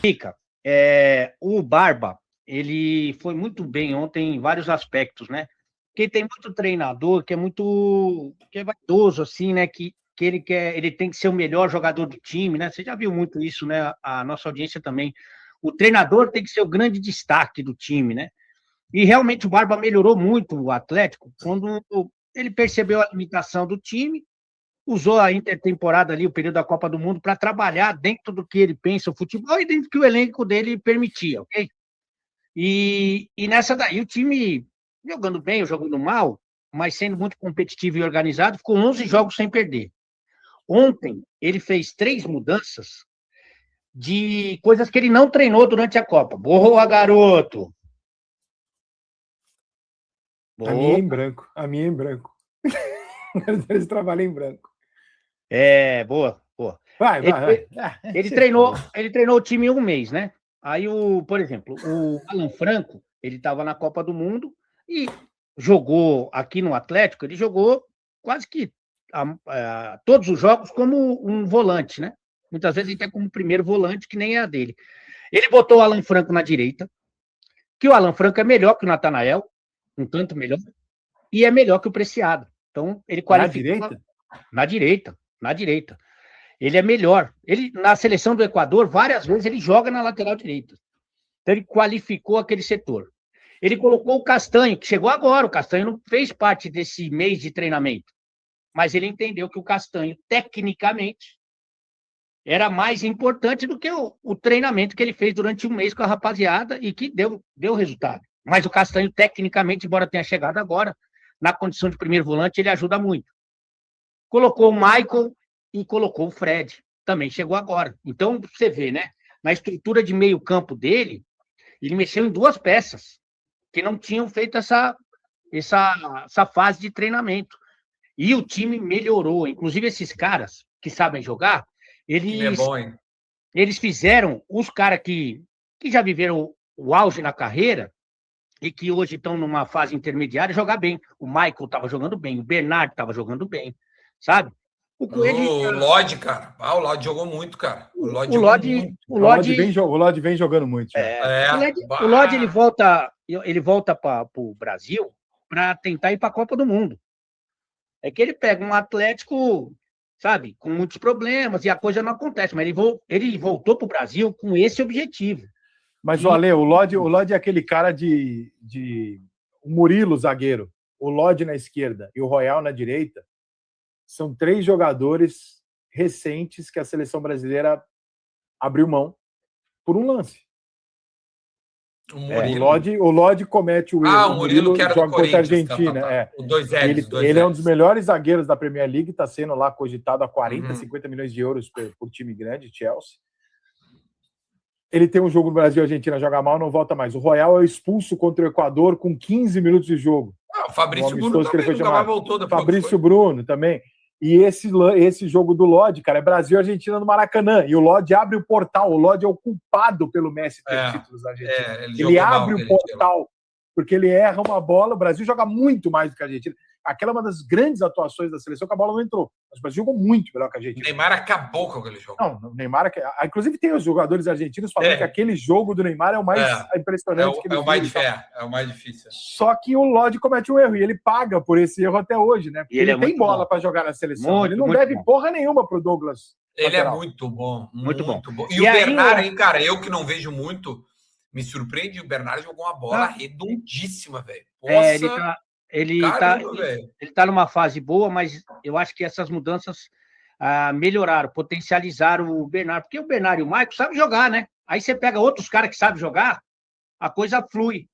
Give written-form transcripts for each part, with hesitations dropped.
Fica. O Barba, ele foi muito bem ontem em vários aspectos, né? Porque tem muito treinador que é vaidoso, assim, né? Que ele tem que ser o melhor jogador do time, né? Você já viu muito isso, né? A nossa audiência também. O treinador tem que ser o grande destaque do time, né? E realmente o Barba melhorou muito o Atlético quando ele percebeu a limitação do time, usou a intertemporada ali, o período da Copa do Mundo, para trabalhar dentro do que ele pensa, o futebol, e dentro do que o elenco dele permitia, ok? E nessa daí, o time jogando bem ou jogando mal, mas sendo muito competitivo e organizado, ficou 11 jogos sem perder. Ontem, ele fez 3 mudanças de coisas que ele não treinou durante a Copa. Boa, garoto! Boa. A minha é em branco. Eles trabalham em branco. Boa. Vai. Ele treinou o time em um mês, né? Aí, por exemplo, o Alan Franco, ele estava na Copa do Mundo e jogou aqui no Atlético, ele jogou quase que todos os jogos como um volante, né? Muitas vezes até como primeiro volante, que nem é a dele. Ele botou o Alan Franco na direita, que o Alan Franco é melhor que o Natanael, um tanto melhor, e é melhor que o Preciado. Então, ele qualificou na direita. Ele é melhor. Ele, na seleção do Equador, várias vezes ele joga na lateral direita. Então, ele qualificou aquele setor. Ele colocou o Castanho, que chegou agora. O Castanho não fez parte desse mês de treinamento. Mas ele entendeu que o Castanho, tecnicamente, era mais importante do que o treinamento que ele fez durante um mês com a rapaziada e que deu resultado. Mas o Castanho, tecnicamente, embora tenha chegado agora, na condição de primeiro volante, ele ajuda muito. Colocou o Michael e colocou o Fred, também chegou agora. Então, você vê, né? Na estrutura de meio campo dele, ele mexeu em 2 peças que não tinham feito essa fase de treinamento. E o time melhorou. Inclusive, esses caras que sabem jogar, eles fizeram, os caras que já viveram o auge na carreira e que hoje estão numa fase intermediária, jogar bem. O Michael estava jogando bem, o Bernardo estava jogando bem, sabe? O Lodge, cara. O Lodge jogou muito, cara. O Lodge vem jogando muito. O Lodge ele volta para o Brasil para tentar ir para a Copa do Mundo. É que ele pega um Atlético, sabe, com muitos problemas e a coisa não acontece, mas ele voltou para o Brasil com esse objetivo. Mas, Ale, o Lodge é aquele cara o Murilo, zagueiro, o Lodge na esquerda e o Royal na direita. São 3 jogadores recentes que a seleção brasileira abriu mão por um lance. O Lodge comete o erro. O Murilo que era do Corinthians, contra a Argentina. O 2L. Ele é um dos melhores zagueiros da Premier League, está sendo lá cogitado a 40, 50 milhões de euros por time grande, Chelsea. Ele tem um jogo no Brasil, a Argentina joga mal, não volta mais. O Royal é expulso contra o Equador com 15 minutos de jogo. O Fabrício Bruno também nunca mais voltou. Fabrício Bruno também. E esse jogo do Lodge, cara, é Brasil e Argentina no Maracanã. E o Lodge abre o portal. O Lodge é o culpado pelo Messi ter títulos da Argentina. Ele abre o portal, porque ele erra uma bola. O Brasil joga muito mais do que a Argentina. Aquela é uma das grandes atuações da seleção, que a bola não entrou. Mas o Brasil jogou muito melhor que a Argentina. O Neymar acabou com aquele jogo. Não, o Neymar... Inclusive tem os jogadores argentinos falando que aquele jogo do Neymar é o mais impressionante que eles viram. É o mais difícil. Só que o Lodge comete um erro, e ele paga por esse erro até hoje, né? Porque ele tem bola para jogar na seleção. Ele não deve porra nenhuma pro Douglas. Ele é muito bom. Muito bom. E o Bernard, hein, cara? Eu que não vejo muito, me surpreende. O Bernard jogou uma bola redondíssima, velho. Ele tá numa fase boa, mas eu acho que essas mudanças melhoraram, potencializaram o Bernard, porque o Bernard e o Michael sabem jogar, né? Aí você pega outros caras que sabem jogar, a coisa flui.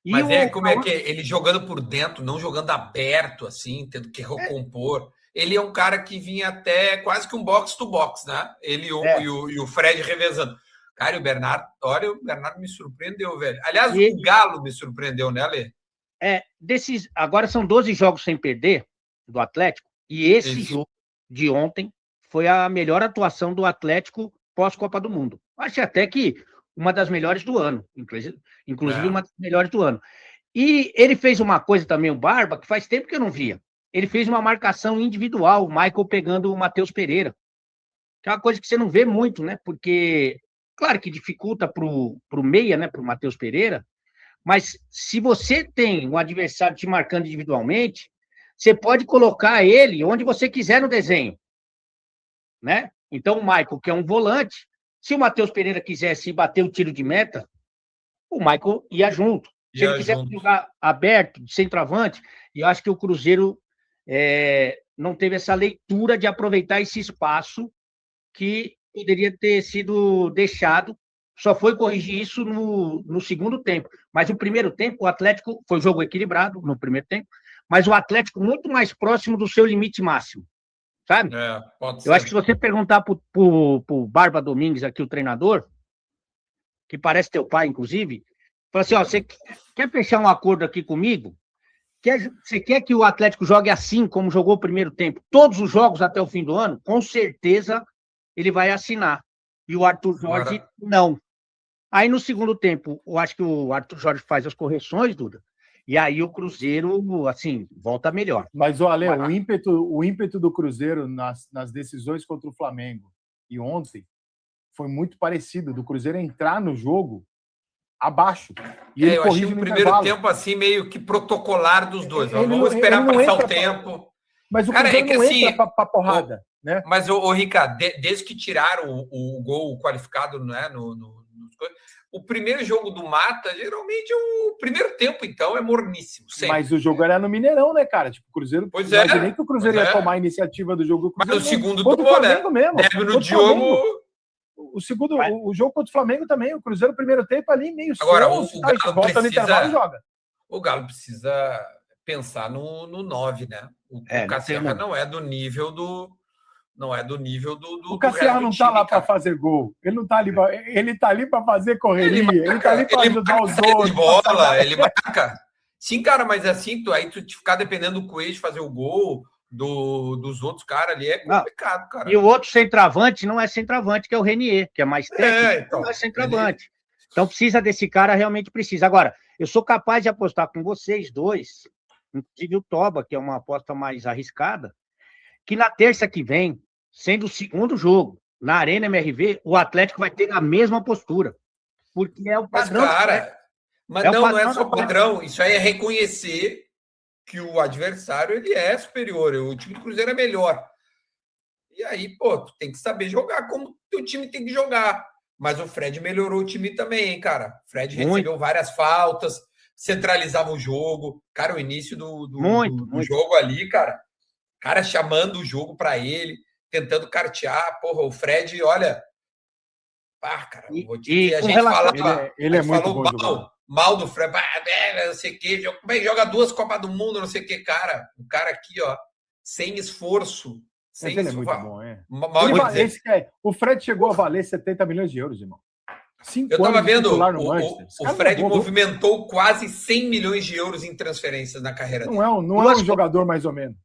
Mas como é que é? Ele jogando por dentro, não jogando aberto, assim, tendo que recompor. Ele é um cara que vinha até quase que um box-to-box, né? Ele e o Fred revezando. Cara, o Bernard me surpreendeu, velho. Aliás, o Galo me surpreendeu, né, Ale? Agora são 12 jogos sem perder do Atlético, e esse jogo de ontem foi a melhor atuação do Atlético pós-Copa do Mundo. Acho até que uma das melhores do ano, inclusive uma das melhores do ano. E ele fez uma coisa também, o Barba, que faz tempo que eu não via. Ele fez uma marcação individual, o Michael pegando o Matheus Pereira, que é uma coisa que você não vê muito, né? Porque Claro que dificulta para o meia, né, para o Matheus Pereira, mas se você tem um adversário te marcando individualmente, você pode colocar ele onde você quiser no desenho, né? Então, o Michael, que é um volante, se o Matheus Pereira quisesse bater o tiro de meta, o Michael ia junto. Se ele quiser jogar aberto, de centroavante, eu acho que o Cruzeiro não teve essa leitura de aproveitar esse espaço que poderia ter sido deixado. Só foi corrigir isso no segundo tempo. Mas o primeiro tempo, o Atlético foi um jogo equilibrado no primeiro tempo, mas o Atlético muito mais próximo do seu limite máximo, sabe? Pode ser. Eu acho que se você perguntar para o Barba Domingues, aqui o treinador, que parece teu pai, inclusive, fala assim, ó, você quer fechar um acordo aqui comigo? Você quer que o Atlético jogue assim, como jogou o primeiro tempo, todos os jogos até o fim do ano? Com certeza ele vai assinar. E o Arthur Jorge, não. Aí, no segundo tempo, eu acho que o Arthur Jorge faz as correções, Duda, e aí o Cruzeiro, assim, volta melhor. Mas, Ale, o ímpeto do Cruzeiro nas decisões contra o Flamengo e ontem foi muito parecido, do Cruzeiro entrar no jogo abaixo. E eu achei o primeiro tempo, assim, meio que protocolar dos dois. Vamos esperar passar o tempo. Mas o Cruzeiro não entra pra porrada, né? Mas, Ricardo, desde que tiraram o gol qualificado, né, o primeiro jogo do Mata, geralmente, o primeiro tempo, então, é morníssimo. Sempre. Mas o jogo era no Mineirão, né, cara? Tipo, o Cruzeiro... Imaginei que o Cruzeiro ia tomar a iniciativa do jogo. Mas o segundo tomou, né? Deve no Diogo... O jogo contra o Flamengo também, o Cruzeiro, primeiro tempo ali, meio agora, o Galo volta no intervalo e joga. O Galo precisa pensar no 9, né? O Caciarra não é do nível do... Não é do nível do... O Caciarra não tá lá para fazer gol. Ele não tá ali ele tá ali para fazer correria. Ele tá ali para ajudar os outros. De bola, ele marca. Sim, cara, mas assim, aí tu ficar dependendo do Coelho fazer o gol dos outros caras ali é complicado, cara. E o outro centroavante não é centroavante, que é o Renier, que é mais técnico, então, não é centroavante. Então precisa desse cara, realmente precisa. Agora, eu sou capaz de apostar com vocês dois, inclusive o Toba, que é uma aposta mais arriscada, que na terça que vem, sendo o segundo jogo, na Arena MRV, o Atlético vai ter a mesma postura. Porque é o padrão. Mas, cara, não é só padrão. Isso aí é reconhecer que o adversário ele é superior. O time do Cruzeiro é melhor. E aí, pô, tu tem que saber jogar como o teu time tem que jogar. Mas o Fred melhorou o time também, hein, cara? O Fred recebeu várias faltas, centralizava o jogo. Cara, o início do jogo ali, cara chamando o jogo para ele, tentando cartear. Porra, o Fred, olha... cara, vou te dizer, a gente fala... Ele é muito bom mal do Fred, não sei o que, joga 2 Copas do Mundo, não sei o que, cara. O cara aqui, ó, sem esforço. Sem ele é muito bom, o Fred chegou a valer 70 milhões de euros, irmão. Eu estava vendo, o Fred movimentou quase 100 milhões de euros em transferências na carreira dele. Não é um jogador mais ou menos.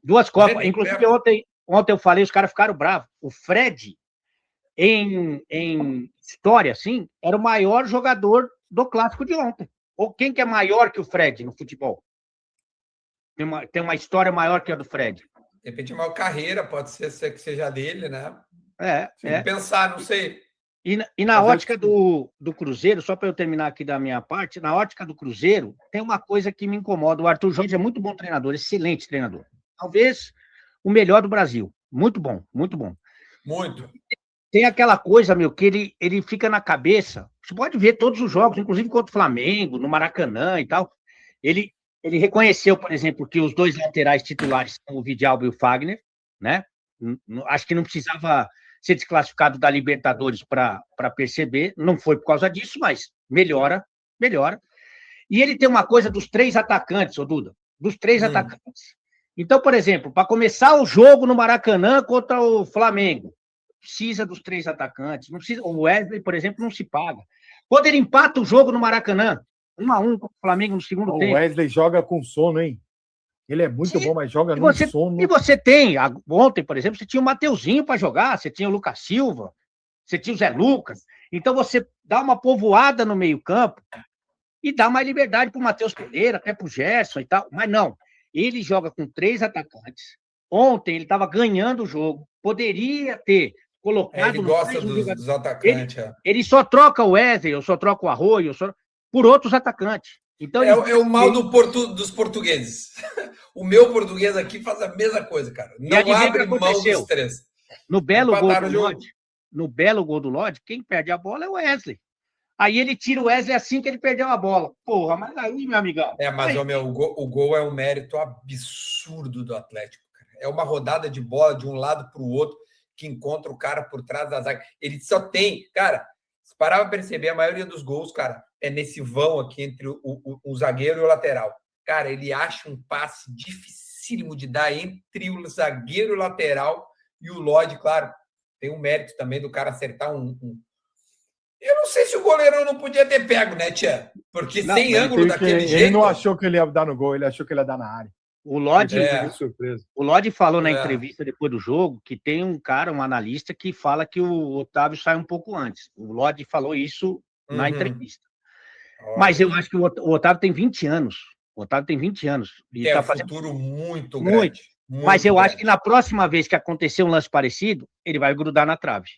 2 Copas. Inclusive, ontem eu falei, os caras ficaram bravos. O Fred, em história, assim, era o maior jogador do clássico de ontem. Ou quem que é maior que o Fred no futebol? Tem uma história maior que a do Fred. De repente, a maior carreira pode ser que seja dele, né? Pensar, não sei. E na ótica do Cruzeiro, só para eu terminar aqui da minha parte, na ótica do Cruzeiro, tem uma coisa que me incomoda. O Arthur Jorge é muito bom treinador, excelente treinador. Talvez o melhor do Brasil. Muito bom, muito bom. Muito. Tem aquela coisa, que ele fica na cabeça. Você pode ver todos os jogos, inclusive contra o Flamengo, no Maracanã e tal. Ele reconheceu, por exemplo, que os 2 laterais titulares são o Vidalba e o Fagner, né? Acho que não precisava ser desclassificado da Libertadores para perceber. Não foi por causa disso, mas melhora. E ele tem uma coisa dos 3 atacantes, ô Duda. Dos 3 atacantes. Então, por exemplo, para começar o jogo no Maracanã contra o Flamengo, precisa dos 3 atacantes. Não precisa, o Wesley, por exemplo, não se paga. Quando ele empata o jogo no Maracanã, 1-1 com o Flamengo no segundo tempo. O Wesley joga com sono, hein? Ele é muito bom, mas joga no sono. E você tem, ontem, por exemplo, você tinha o Mateuzinho para jogar, você tinha o Lucas Silva, você tinha o Zé Lucas. Então você dá uma povoada no meio-campo e dá mais liberdade para o Matheus Pereira, até para o Gerson e tal. Mas não, ele joga com 3 atacantes. Ontem ele estava ganhando o jogo, poderia ter colocado. Ele gosta dos atacantes. Ele só troca o Wesley, eu só troco o Arroio, por outros atacantes. Então, é o mal dos portugueses. O meu português aqui faz a mesma coisa, cara. Não abre mão dos três. No belo gol do Lodge, quem perde a bola é o Wesley. Aí ele tira o Wesley assim que ele perdeu a bola. Porra, mas aí, meu amigão... Mas o gol é um mérito absurdo do Atlético, cara. É uma rodada de bola de um lado para o outro que encontra o cara por trás da zaga. Ele só tem... Cara, se parar para perceber, a maioria dos gols, cara, é nesse vão aqui entre o zagueiro e o lateral. Cara, ele acha um passe dificílimo de dar entre o zagueiro e o lateral e o Lodge, claro, tem um mérito também do cara acertar Eu não sei se o goleirão não podia ter pego, né, Tia? Porque sem ângulo daquele jeito... Ele não achou que ele ia dar no gol, ele achou que ele ia dar na área. O Lodge falou na entrevista depois do jogo que tem um cara, um analista, que fala que o Otávio sai um pouco antes. O Lodge falou isso na entrevista. Mas eu acho que o Otávio tem 20 anos. O Otávio tem 20 anos. E tá fazendo futuro muito grande. Mas eu acho que na próxima vez que acontecer um lance parecido, ele vai grudar na trave.